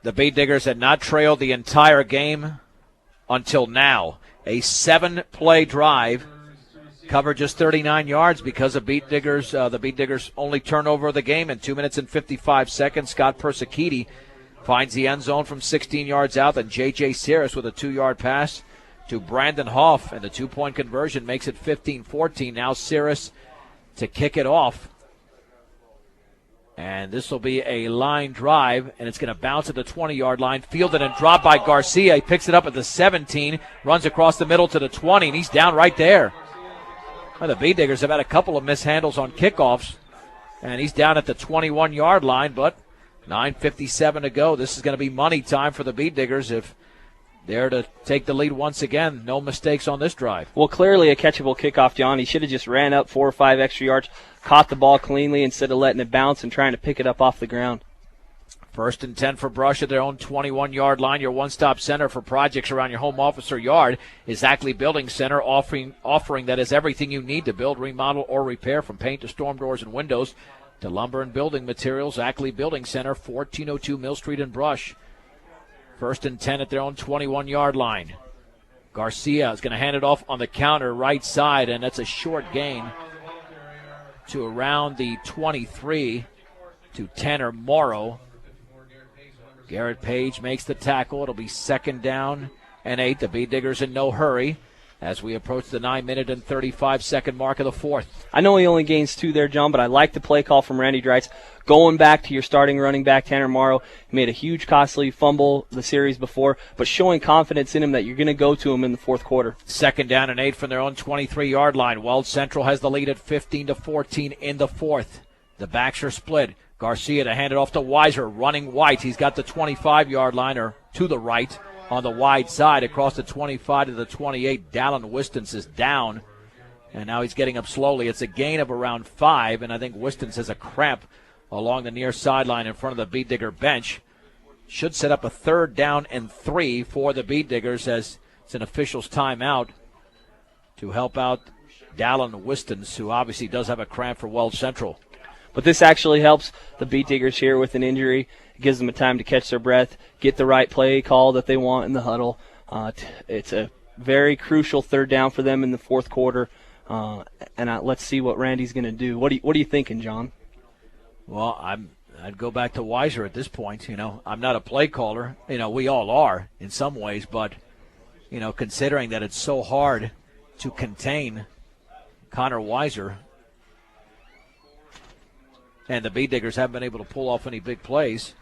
The Bead Diggers had not trailed the entire game until now. A 7-play drive covered just 39 yards because of Bead Diggers. The Bead Diggers only turnover of the game in 2 minutes and 55 seconds. Scott Persicchiti finds the end zone from 16 yards out. Then J.J. Cirrus with a 2-yard pass to Brandon Hoff, and the 2-point conversion makes it 15-14. Now Cirrus to kick it off. And this will be a line drive, and it's going to bounce at the 20-yard line. Fielded and dropped by Garcia. He picks it up at the 17, runs across the middle to the 20, and he's down right there. Well, the Bead Diggers have had a couple of mishandles on kickoffs, and he's down at the 21-yard line, but 9:57 to go. This is going to be money time for the Bead Diggers if they're to take the lead once again. No mistakes on this drive. Well, clearly a catchable kickoff, John. He should have just ran up 4 or 5 extra yards, caught the ball cleanly instead of letting it bounce and trying to pick it up off the ground. 1st and 10 for Brush at their own 21-yard line. Your one-stop center for projects around your home office or yard is Ackley Building Center, offering that is everything you need to build, remodel, or repair, from paint to storm doors and windows to lumber and building materials. Ackley Building Center, 1402 Mill Street in Brush. 1st and 10 at their own 21-yard line. Garcia is going to hand it off on the counter right side, and that's a short gain to around the 23 to Tanner Morrow. Garrett Page makes the tackle. It'll be 2nd down and 8. The Bead Diggers in no hurry as we approach the 9-minute and 35-second mark of the 4th. I know he only gains 2 there, John, but I like the play call from Randy Dreitz. Going back to your starting running back, Tanner Morrow, he made a huge costly fumble the series before, but showing confidence in him that you're going to go to him in the 4th quarter. 2nd down and 8 from their own 23-yard line. Weld Central has the lead at 15-14 in the 4th. The backs are split. Garcia to hand it off to Weiser, running white. He's got the 25-yard line, or to the right, on the wide side, across the 25 to the 28. Dallin Wistons is down, and now he's getting up slowly. It's a gain of around 5, and I think Wistons has a cramp along the near sideline in front of the Bead Digger bench. Should set up a 3rd down and 3 for the Bead Diggers as it's an official's timeout to help out Dallin Wistons, who obviously does have a cramp for Weld Central. But this actually helps the Bead Diggers here with an injury. It gives them a time to catch their breath, get the right play call that they want in the huddle. It's a very crucial 3rd down for them in the 4th quarter. Let's see what Randy's going to do. What are you thinking, John? Well, I'd go back to Weiser at this point. I'm not a play caller. We all are in some ways, but considering that it's so hard to contain Connor Weiser, and the Bead Diggers haven't been able to pull off any big plays.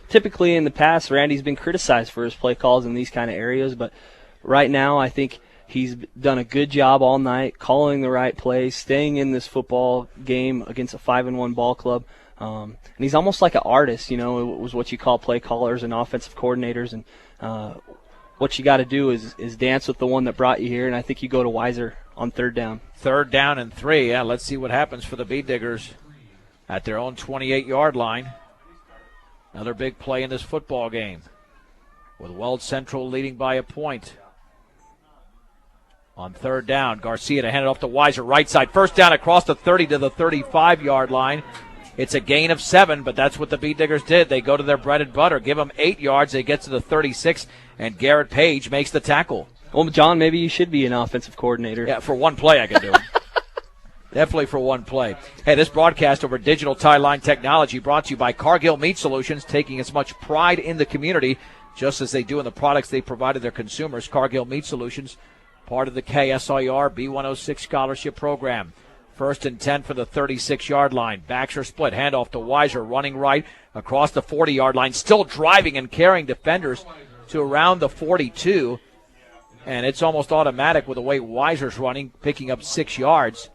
Typically in the past, Randy's been criticized for his play calls in these kind of areas, but right now I think he's done a good job all night, calling the right plays, staying in this football game against a 5-1 ball club. And he's almost like an artist, it was what you call play callers and offensive coordinators. And what you got to do is dance with the one that brought you here, and I think you go to Weiser on 3rd down. 3rd down and 3. Yeah, let's see what happens for the Bead Diggers at their own 28-yard line. Another big play in this football game, with Weld Central leading by a point. On 3rd down, Garcia to hand it off to Weiser, right side. 1st down across the 30 to the 35-yard line. It's a gain of 7, but that's what the Bead Diggers did. They go to their bread and butter, give them 8 yards. They get to the 36, and Garrett Page makes the tackle. Well, John, maybe you should be an offensive coordinator. Yeah, for one play I can do it. Definitely for one play. Hey, this broadcast over digital tie line technology brought to you by Cargill Meat Solutions, taking as much pride in the community just as they do in the products they provided their consumers. Cargill Meat Solutions, part of the KSIR B106 scholarship program. 1st and 10 for the 36-yard line. Backs are split. Handoff to Weiser, running right across the 40-yard line. Still driving and carrying defenders to around the 42. And it's almost automatic with the way Weiser's running, picking up 6 yards.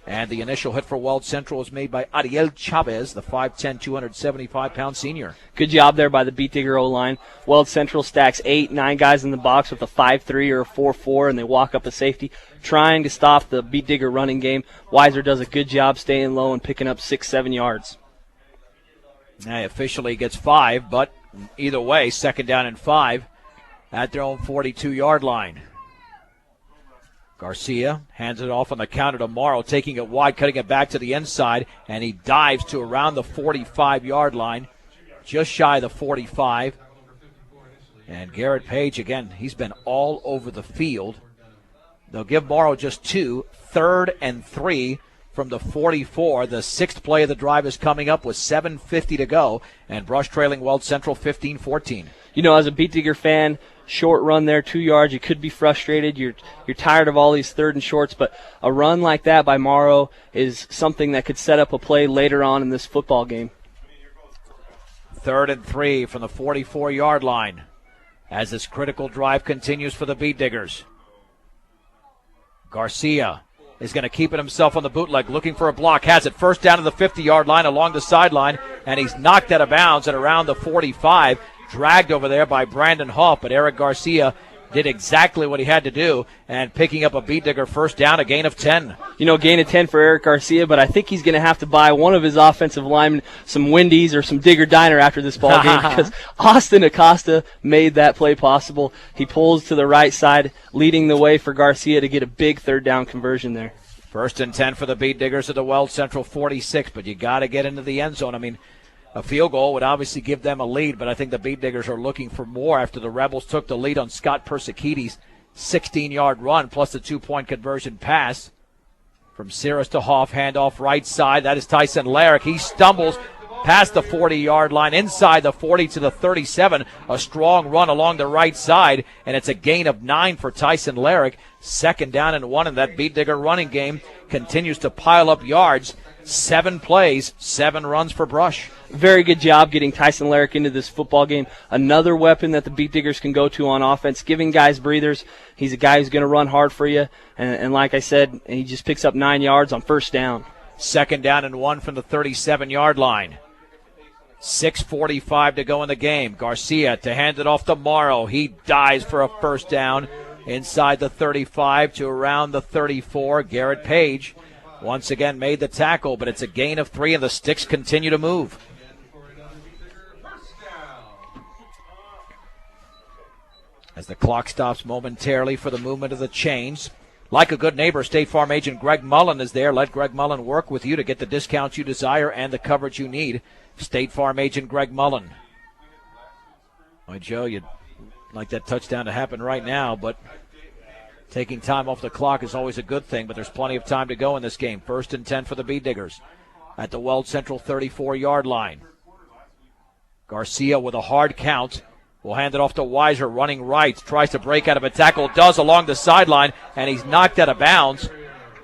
And the initial hit for Weld Central was made by Ariel Chavez, the 5'10", 275-pound senior. Good job there by the Beat Digger O-line. Weld Central stacks 8, 9 guys in the box with a 5'3" or a 4'4", and they walk up a safety, trying to stop the Beat Digger running game. Weiser does a good job staying low and picking up 6, 7 yards. He officially gets 5, but either way, 2nd down and 5 at their own 42-yard line. Garcia hands it off on the counter to Morrow, taking it wide, cutting it back to the inside, and he dives to around the 45-yard line. just shy of the 45. And Garrett Page, again, he's been all over the field. They'll give Morrow just 2, 3rd and 3 from the 44. The 6th play of the drive is coming up with 7:50 to go, and Brush trailing Weld Central 15-14. You know, as a Beat Digger fan, short run there, 2 yards, you could be frustrated. You're tired of all these 3rd and shorts, but a run like that by Morrow is something that could set up a play later on in this football game. 3rd and 3 from the 44-yard line as this critical drive continues for the Beat Diggers. Garcia is going to keep it himself on the bootleg, looking for a block. Has it first down to the 50-yard line along the sideline, and he's knocked out of bounds at around the 45. Dragged over there by Brandon Hoff, but Eric Garcia did exactly what he had to do, and picking up a Beat Digger first down, a gain of 10. You know, gain of 10 for Eric Garcia, but I think he's going to have to buy one of his offensive linemen some Wendy's or some Digger Diner after this ball game because Austin Acosta made that play possible. He pulls to the right side, leading the way for Garcia to get a big 3rd down conversion there. First and 10 for the Beat Diggers at the Weld Central 46, but you got to get into the end zone. I mean, a field goal would obviously give them a lead, but I think the Beat Diggers are looking for more after the Rebels took the lead on Scott Persichides' 16-yard run plus the 2-point conversion pass. From Cirrus to Hoff, handoff right side. That is Tyson Larrick. He stumbles past the 40-yard line, inside the 40 to the 37. A strong run along the right side, and it's a gain of 9 for Tyson Larrick. 2nd down and 1, and that Beat Digger running game continues to pile up yards. 7 plays, 7 runs for Brush. Very good job getting Tyson Larrick into this football game. Another weapon that the Beat Diggers can go to on offense, giving guys breathers. He's a guy who's going to run hard for you. And like I said, he just picks up 9 yards on first down. 2nd down and 1 from the 37-yard line. 6:45 to go in the game. Garcia to hand it off to Morrow. He dives for a first down inside the 35 to around the 34. Garrett Page once again made the tackle, but it's a gain of 3, and the sticks continue to move. As the clock stops momentarily for the movement of the chains. Like a good neighbor, State Farm agent Greg Mullen is there. Let Greg Mullen work with you to get the discounts you desire and the coverage you need. State Farm agent Greg Mullen. Boy, Joe, you'd like that touchdown to happen right now, but taking time off the clock is always a good thing, but there's plenty of time to go in this game. 1st and 10 for the Beat Diggers at the Weld Central 34-yard line. Garcia with a hard count. Will hand it off to Weiser, running right, tries to break out of a tackle, does along the sideline, and he's knocked out of bounds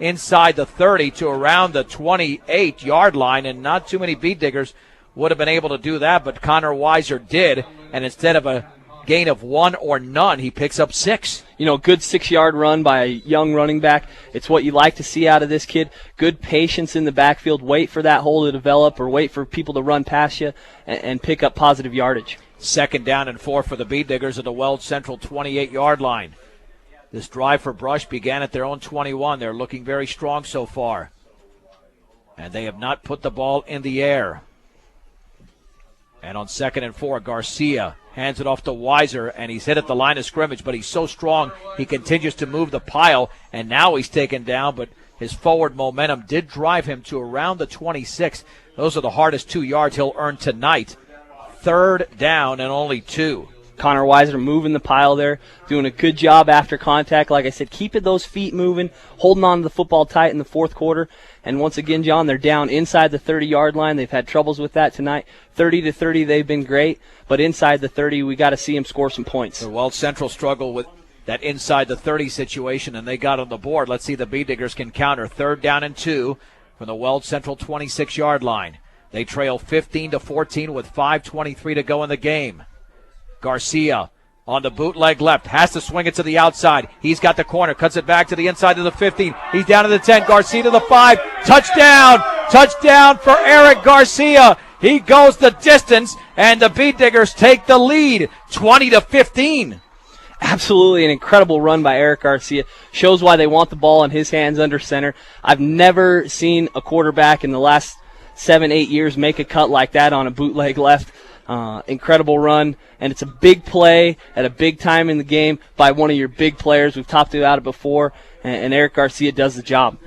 inside the 30 to around the 28-yard line, and not too many Beat Diggers would have been able to do that, but Connor Weiser did, and instead of a gain of 1 or none, he picks up 6. You know, good 6-yard run by a young running back. It's what you like to see out of this kid. Good patience in the backfield. Wait for that hole to develop or wait for people to run past you and pick up positive yardage. 2nd down and 4 for the Beat Diggers at the Weld Central 28-yard line. This drive for Brush began at their own 21. They're looking very strong so far. And they have not put the ball in the air. And on 2nd and 4, Garcia hands it off to Weiser, and he's hit at the line of scrimmage, but he's so strong he continues to move the pile, and now he's taken down, but his forward momentum did drive him to around the 26. Those are the hardest 2 yards he'll earn tonight. 3rd down and only 2. Connor Weiser moving the pile there, doing a good job after contact. Like I said, keeping those feet moving, holding on to the football tight in the 4th quarter. And once again, John, they're down inside the 30-yard line. They've had troubles with that tonight. 30-30, they've been great. But inside the 30, we got to see them score some points. The Weld Central struggle with that inside the 30 situation, and they got on the board. Let's see the Beat Diggers can counter. 3rd down and 2 from the Weld Central 26-yard line. They trail 15-14 with 5:23 to go in the game. Garcia on the bootleg left, has to swing it to the outside. He's got the corner, cuts it back to the inside of the 15. He's down to the 10. Garcia to the 5. Touchdown! Touchdown for Eric Garcia. He goes the distance, and the Beat Diggers take the lead, 20-15. Absolutely an incredible run by Eric Garcia. Shows why they want the ball in his hands under center. I've never seen a quarterback in the last 7-8 years make a cut like that on a bootleg left. Incredible run, and it's a big play at a big time in the game by one of your big players. We've talked about it before, and Eric Garcia does the job.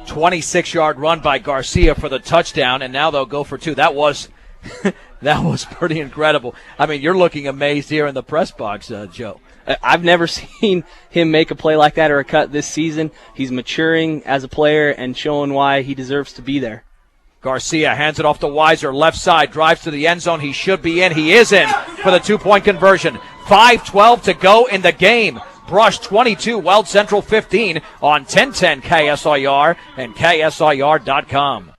26-yard run by Garcia for the touchdown, and now they'll go for 2. That was That was pretty incredible. I mean, you're looking amazed here in the press box, Joe. I've never seen him make a play like that or a cut this season. He's maturing as a player and showing why he deserves to be there. Garcia hands it off to Weiser, left side, drives to the end zone. He should be in. He is in for the 2-point conversion. 5:12 to go in the game. Brush 22, Weld Central 15 on 1010 KSIR and KSIR.com.